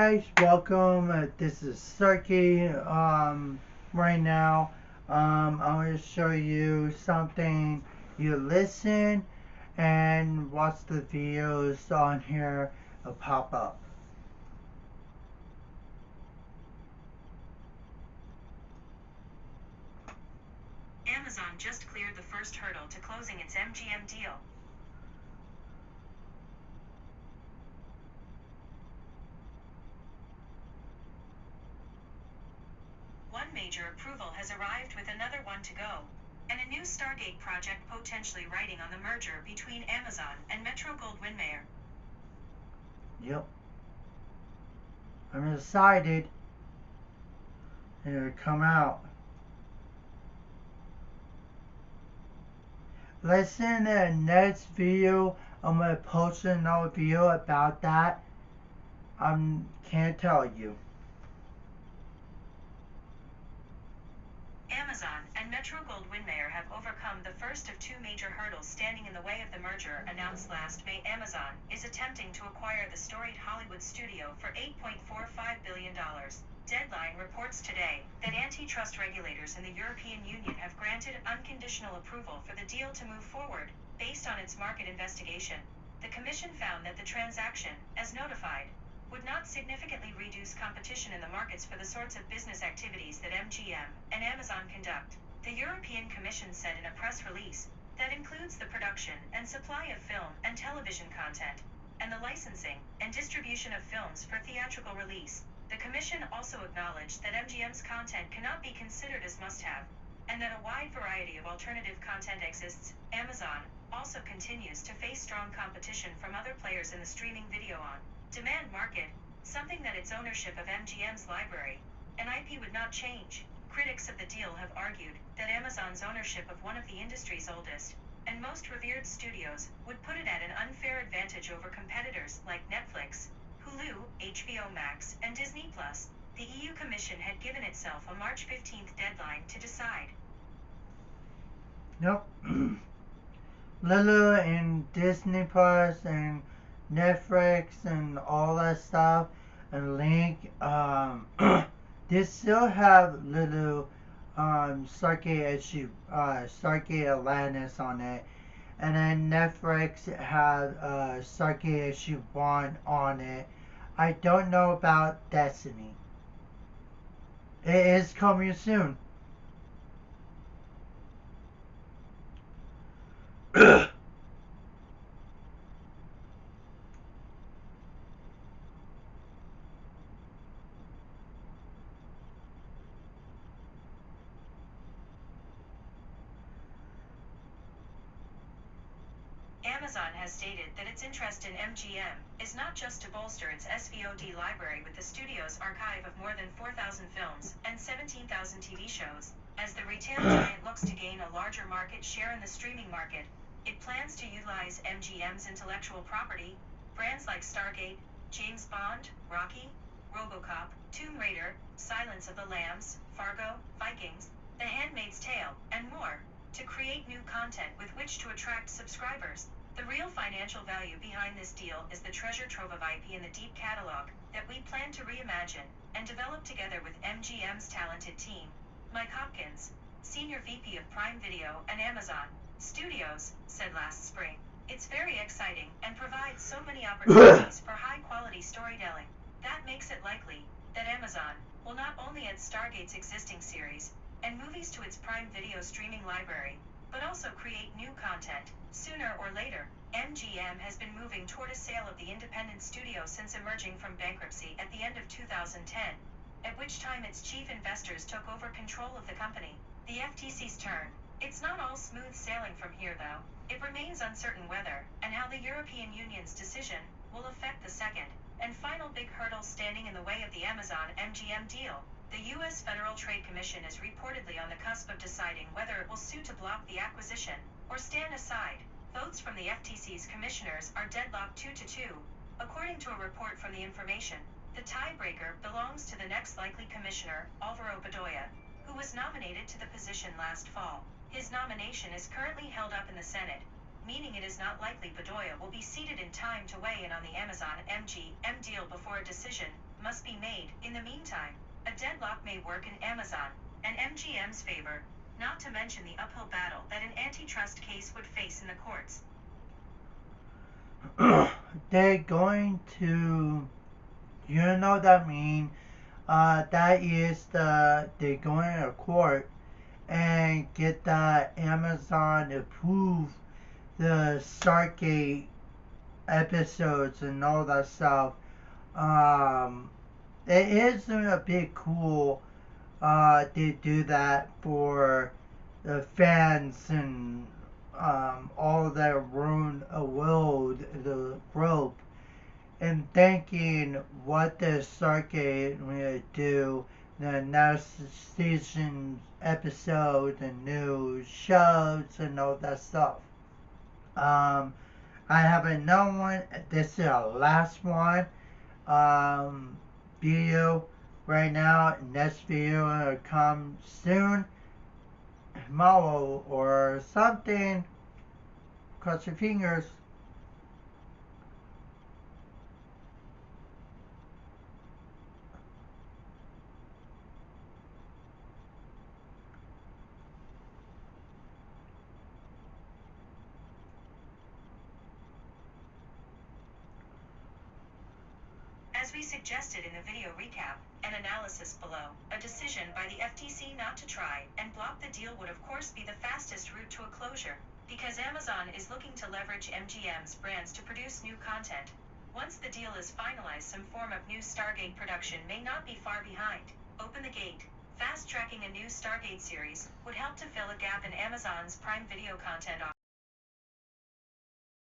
guys, welcome. This is Sarky. Right now, I'm going to show you something. You listen and watch the videos on here pop up. Amazon just cleared the first hurdle to closing its MGM deal. One major approval has arrived with another one to go, and a new Stargate project potentially writing on the merger between Amazon and Metro-Goldwyn-Mayer. Yep. I'm excited. It'll come out. Listen to the next video. I'm going to post another video about that. I can't tell you. Amazon and Metro-Goldwyn-Mayer have overcome the first of two major hurdles standing in the way of the merger announced last May. Amazon is attempting to acquire the storied Hollywood studio for $8.45 billion. Deadline reports today that antitrust regulators in the European Union have granted unconditional approval for the deal to move forward, based on its market investigation. The Commission found that the transaction, as notified, would not significantly reduce competition in the markets for the sorts of business activities that MGM and Amazon conduct. The European Commission said in a press release that includes the production and supply of film and television content, and the licensing and distribution of films for theatrical release. The Commission also acknowledged that MGM's content cannot be considered as must-have, and that a wide variety of alternative content exists. Amazon also continues to face strong competition from other players in the streaming video on demand market, something that its ownership of MGM's library and IP would not change. Critics of the deal have argued that Amazon's ownership of one of the industry's oldest and most revered studios would put it at an unfair advantage over competitors like Netflix, Hulu, HBO Max, and Disney+. The EU Commission had given itself a March 15th deadline to decide. Nope. Lulu and Disney Plus and Netflix and all that stuff and Link, they still have Lulu, Stargate Atlantis on it, and then Netflix have Stargate issue 1 on it. I don't know about Destiny. It is coming soon. Amazon has stated that its interest in MGM is not just to bolster its SVOD library with the studio's archive of more than 4,000 films and 17,000 TV shows. As the retail giant looks to gain a larger market share in the streaming market, it plans to utilize MGM's intellectual property, brands like Stargate, James Bond, Rocky, RoboCop, Tomb Raider, Silence of the Lambs, Fargo, Vikings, The Handmaid's Tale, and more, to create new content with which to attract subscribers. The real financial value behind this deal is the treasure trove of IP in the deep catalog that we plan to reimagine and develop together with MGM's talented team. Mike Hopkins, Senior VP of Prime Video and Amazon Studios, said last spring. It's very exciting and provides so many opportunities for high-quality storytelling. That makes it likely that Amazon will not only add Stargate's existing series and movies to its Prime Video streaming library, but also create new content. Sooner or later, MGM has been moving toward a sale of the independent studio since emerging from bankruptcy at the end of 2010, at which time its chief investors took over control of the company. The FTC's turn. It's not all smooth sailing from here, though. It remains uncertain whether and how the European Union's decision will affect the second and final big hurdle standing in the way of the Amazon-MGM deal. The U.S. Federal Trade Commission is reportedly on the cusp of deciding whether it will sue to block the acquisition or stand aside. Votes from the FTC's commissioners are deadlocked 2-2. According to a report from The Information, the tiebreaker belongs to the next likely commissioner, Alvaro Bedoya, who was nominated to the position last fall. His nomination is currently held up in the Senate, meaning it is not likely Bedoya will be seated in time to weigh in on the Amazon-MGM deal before a decision must be In the meantime, a deadlock may work in Amazon and MGM's favor, not to mention the uphill battle that an antitrust case would face in the courts. They're going to, you know what I mean? That is they're going to court and get the Amazon to prove the Stargate episodes and all that stuff. It is a bit cool to do that for the fans and all that ruin a world, the group, and thinking what the Stargate will do the next season's episode and new shows and all that stuff. Um, I have another one. This is our last one. Video right now. Next video will come soon, tomorrow or something. Cross your fingers. As we suggested in the video recap and analysis below, a decision by the FTC not to try and block the deal would of course be the fastest route to a closure, because Amazon is looking to leverage MGM's brands to produce new content. Once the deal is finalized, some form of new Stargate production may not be far behind. Open the gate. Fast-tracking a new Stargate series would help to fill a gap in Amazon's Prime Video content offering.